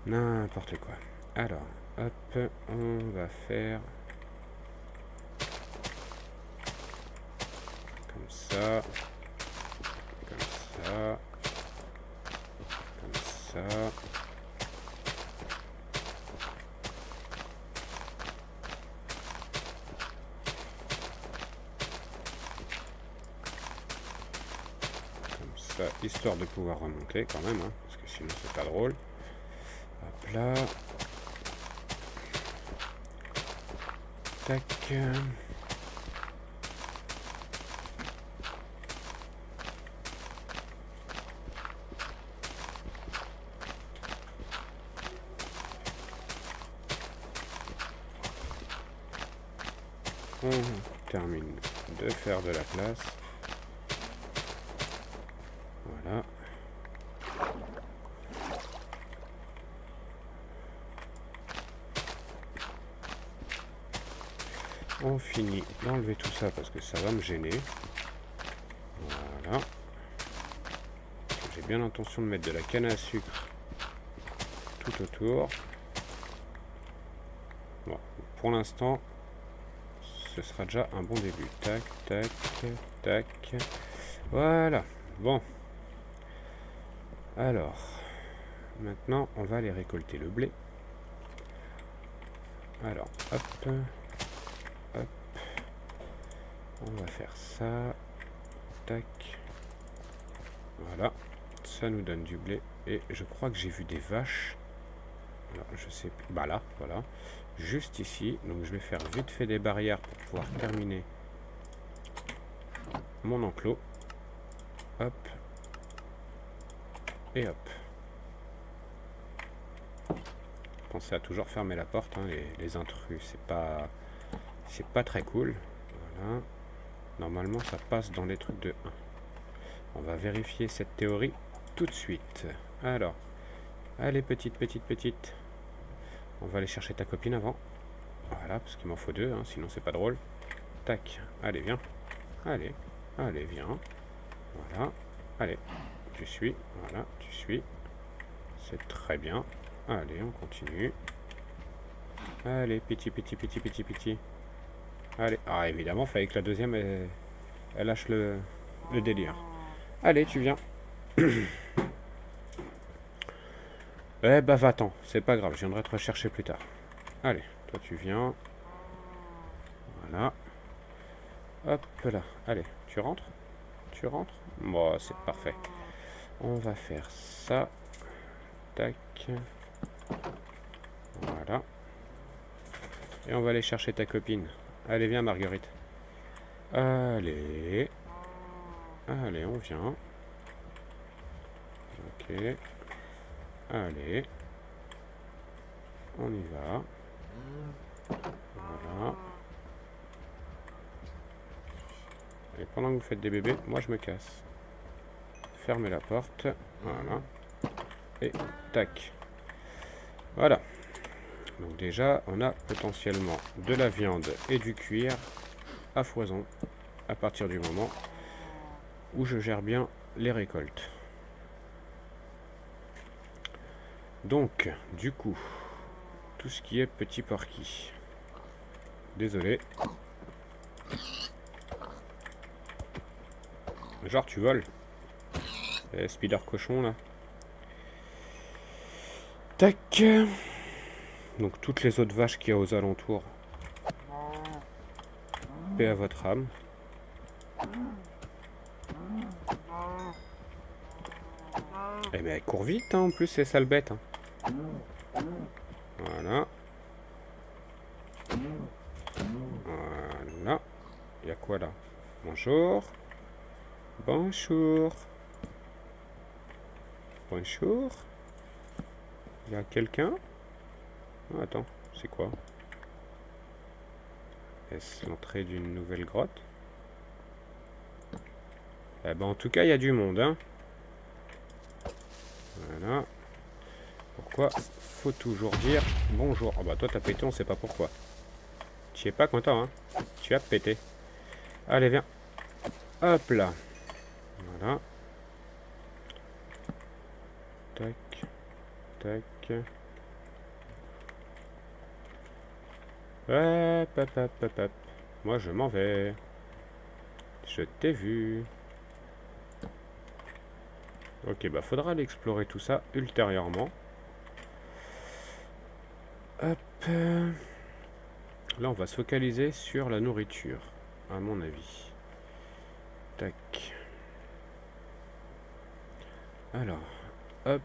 N'importe quoi. Alors, hop, on va faire... Comme ça. Comme ça. Comme ça. Histoire de pouvoir remonter quand même, hein, parce que sinon c'est pas drôle. Hop là. Tac. On termine de faire de la place. Voilà. On finit d'enlever tout ça parce que ça va me gêner. Voilà. J'ai bien l'intention de mettre de la canne à sucre tout autour. Bon, pour l'instant, ce sera déjà un bon début. Tac, tac, tac. Voilà. Bon. Alors, maintenant, on va aller récolter le blé. Alors, hop. Hop. On va faire ça. Tac. Voilà. Ça nous donne du blé. Et je crois que j'ai vu des vaches. Alors, je sais plus. Bah là, voilà. Juste ici. Donc je vais faire vite fait des barrières pour pouvoir terminer mon enclos. Hop. Et hop. Pensez à toujours fermer la porte, hein, les intrus. C'est pas très cool. Voilà. Normalement, ça passe dans les trucs de 1. On va vérifier cette théorie tout de suite. Alors, allez, petite. On va aller chercher ta copine avant. Voilà, parce qu'il m'en faut 2, hein, sinon c'est pas drôle. Tac, allez, viens. Allez, viens. Voilà, allez, tu suis. Voilà, tu suis. C'est très bien. Allez, on continue. Allez, petit. Allez, ah, évidemment, fallait que la deuxième Elle lâche le délire. Allez, tu viens. Eh bah va-t'en, c'est pas grave, je viendrai te rechercher plus tard. Allez, toi tu viens. Voilà. Hop là. Allez, tu rentres? Tu rentres? Bon, c'est parfait. On va faire ça. Tac. Voilà. Et on va aller chercher ta copine. Allez, viens Marguerite. Allez. Allez, on vient. Ok. Allez. On y va. Voilà. Et pendant que vous faites des bébés, moi je me casse. Fermez la porte. Voilà. Et tac. Voilà. Donc déjà, on a potentiellement de la viande et du cuir à foison à partir du moment où je gère bien les récoltes. Donc, du coup, tout ce qui est petit porky. Désolé. Genre, tu voles. Spider cochon, là. Tac. Donc, toutes les autres vaches qu'il y a aux alentours. Paix à votre âme. Eh mais elle court vite, hein, en plus, ces sales bêtes. Hein. Voilà. Voilà. Il y a quoi, là? Bonjour. Bonjour. Bonjour. Il y a quelqu'un? Oh, attends, c'est quoi? Est-ce l'entrée d'une nouvelle grotte? Eh ben, en tout cas, il y a du monde, hein. Voilà. Pourquoi faut toujours dire bonjour? Oh bah toi t'as pété, on sait pas pourquoi. Tu es pas content, hein? Tu as pété. Allez, viens. Hop là. Voilà. Tac. Tac. Hop, hop, hop, hop, hop. Moi je m'en vais. Je t'ai vu. Ok, bah faudra aller explorer tout ça ultérieurement. Hop. Là, on va se focaliser sur la nourriture, à mon avis. Tac. Alors, hop.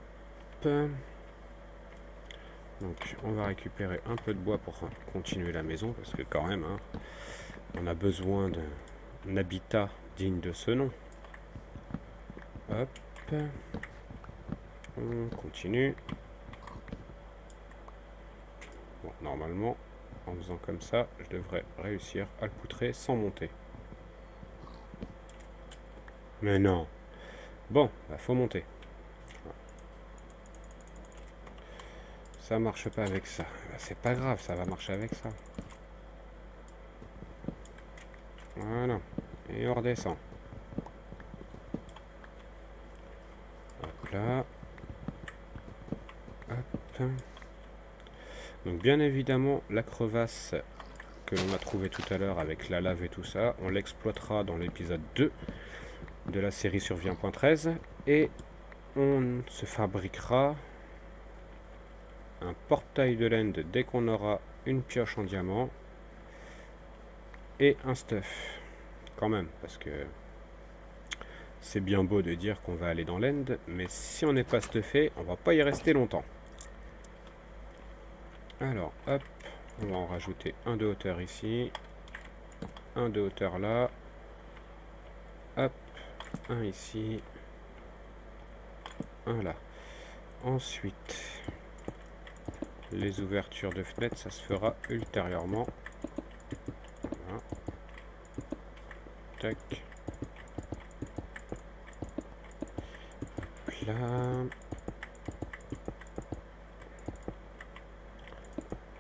Donc, on va récupérer un peu de bois pour continuer la maison, parce que quand même, hein, on a besoin d'un habitat digne de ce nom. Hop. On continue. Bon, normalement, en faisant comme ça, je devrais réussir à le poutrer sans monter. Mais non. Bon, bah faut monter. Ça marche pas avec ça. Bah, c'est pas grave, ça va marcher avec ça. Voilà. Et on redescend. Hop là. Hop. Donc bien évidemment, la crevasse que l'on a trouvée tout à l'heure avec la lave et tout ça, on l'exploitera dans l'épisode 2 de la série Survie 1.13 et on se fabriquera un portail de l'end dès qu'on aura une pioche en diamant et un stuff quand même, parce que c'est bien beau de dire qu'on va aller dans l'end, mais si on n'est pas stuffé, on va pas y rester longtemps. Alors hop, on va en rajouter un de hauteur ici, un de hauteur là, hop, un ici, un là. Ensuite, les ouvertures de fenêtres, ça se fera ultérieurement. Voilà. Tac. Là.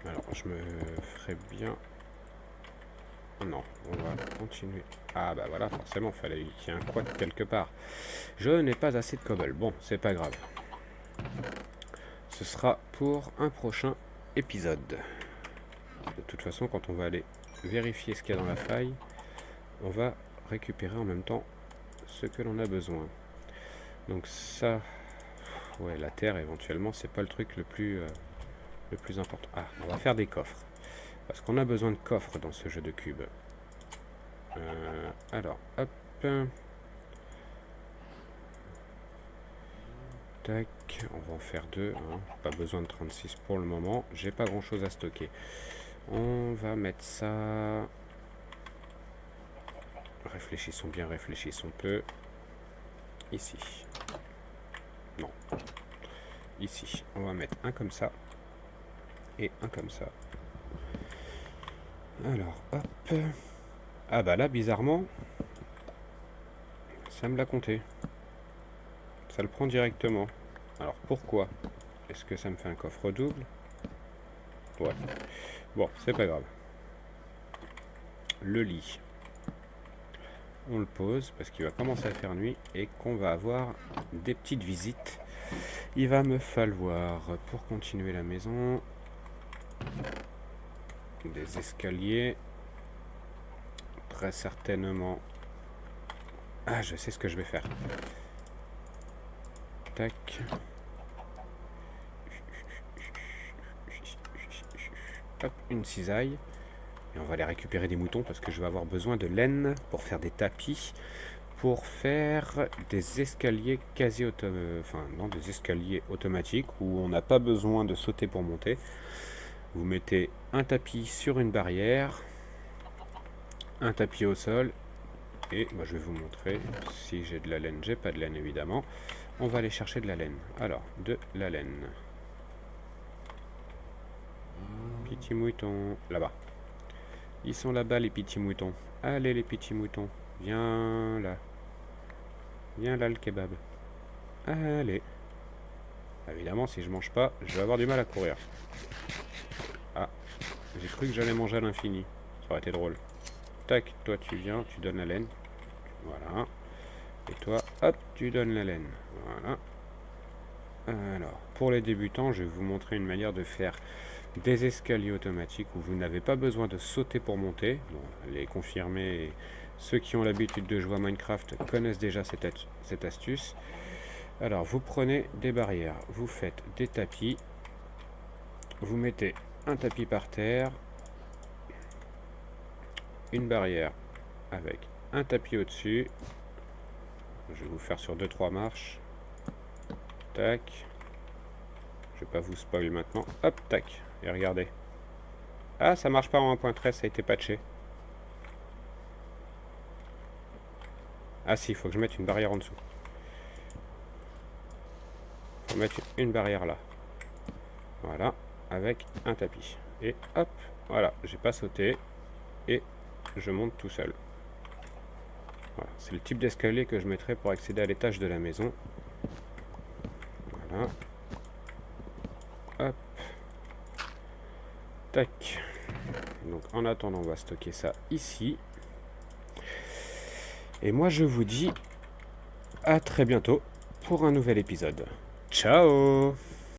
Alors, je me ferai bien... Non, on va continuer. Ah bah voilà, forcément, il fallait qu'il y ait un quad quelque part. Je n'ai pas assez de cobble. Bon, c'est pas grave. Ce sera pour un prochain épisode. De toute façon, quand on va aller vérifier ce qu'il y a dans la faille, on va récupérer en même temps ce que l'on a besoin. Donc ça, ouais, la terre éventuellement, c'est pas le truc le plus important. Ah, on va faire des coffres. Parce qu'on a besoin de coffres dans ce jeu de cubes. Alors, hop. Tac, on va en faire 2. Hein. Pas besoin de 36 pour le moment. J'ai pas grand chose à stocker. On va mettre ça... Réfléchissons bien, réfléchissons peu. Ici. Non. Ici. On va mettre un comme ça. Et un comme ça. Alors, hop. Ah bah là, bizarrement, ça me l'a compté. Ça le prend directement. Alors pourquoi? Est-ce que ça me fait un coffre double? Ouais. Bon, c'est pas grave. Le lit. On le pose parce qu'il va commencer à faire nuit et qu'on va avoir des petites visites. Il va me falloir, pour continuer la maison, des escaliers. Très certainement. Ah, je sais ce que je vais faire. Tac. Hop, une cisaille. Et on va aller récupérer des moutons parce que je vais avoir besoin de laine pour faire des tapis. Pour faire des escaliers quasi automatiques. Enfin, non, des escaliers automatiques où on n'a pas besoin de sauter pour monter. Vous mettez un tapis sur une barrière. Un tapis au sol. Et moi, je vais vous montrer si j'ai de la laine. J'ai pas de laine évidemment. On va aller chercher de la laine. Alors, de la laine. Petits moutons, là-bas. Ils sont là-bas les petits moutons. Allez les petits moutons. Viens là. Viens là le kebab. Allez. Évidemment, si je mange pas, je vais avoir du mal à courir. Ah, j'ai cru que j'allais manger à l'infini. Ça aurait été drôle. Tac, toi tu viens, tu donnes la laine. Voilà. Et toi, hop, tu donnes la laine. Voilà. Alors, pour les débutants, je vais vous montrer une manière de faire des escaliers automatiques où vous n'avez pas besoin de sauter pour monter. Bon, les confirmés, ceux qui ont l'habitude de jouer à Minecraft connaissent déjà cette astuce. Alors, vous prenez des barrières, vous faites des tapis, vous mettez un tapis par terre, une barrière avec un tapis au-dessus. Je vais vous faire sur 2-3 marches. Tac. Je vais pas vous spoil maintenant. Hop, tac. Et regardez. Ah, ça marche pas en 1.13, ça a été patché. Ah si, il faut que je mette une barrière en dessous. Il faut mettre une barrière là. Voilà, avec un tapis. Et hop, voilà, j'ai pas sauté. Et je monte tout seul. Voilà, c'est le type d'escalier que je mettrai pour accéder à l'étage de la maison. Voilà. Hop. Tac. Donc en attendant, on va stocker ça ici. Et moi je vous dis à très bientôt pour un nouvel épisode. Ciao!